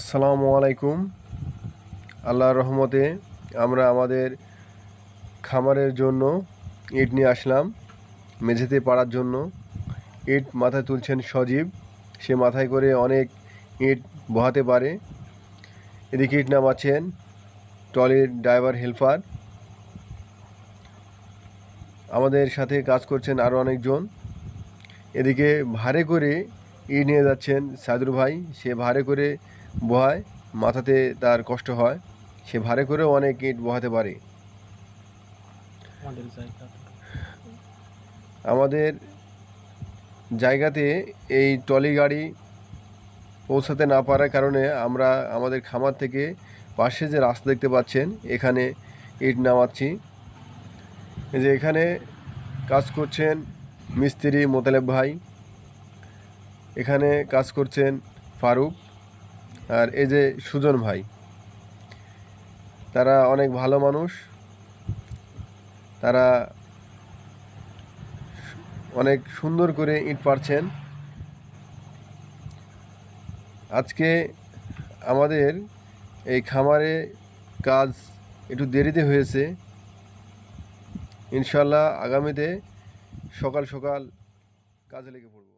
আসসালামু আলাইকুম। আল্লাহর রহমতে আমরা আমাদের খামারের জন্য ইট নিয়ে আসলাম মেঝেতে পাড়ার জন্য। ইট মাথায় তুলছেন সজীব, সে মাথায় করে অনেক ইট বহাতে পারে। এদিকে ইট নামাচ্ছেন ট্রলির ড্রাইভার হেল্পার। আমাদের সাথে কাজ করছেন আরও অনেকজন। এদিকে ভারে করে ইট নিয়ে যাচ্ছেন সাদুর ভাই, সে ভারে করে বহায়, মাথাতে তার কষ্ট হয়, সে ভারে করেও অনেক ইট বহাতে পারে। আমাদের জায়গাতে এই ট্রলি গাড়ি পৌঁছাতে না পারার কারণে আমরা আমাদের খামার থেকে পাশে যে রাস্তা দেখতে পাচ্ছেন এখানে ইট নামাচ্ছি। এই যে এখানে কাজ করছেন মিস্ত্রি মোতালেব ভাই, এখানে কাজ করছেন ফারুক, আর এই যে সুজন ভাই। তারা অনেক ভালো মানুষ, তারা অনেক সুন্দর করে ইট পাড়ছেন। আজকে আমাদের এই খামারে কাজ একটু দেরিতে হয়েছে, ইনশাল্লাহ আগামীতে সকাল সকাল কাজে লেগে পড়ব।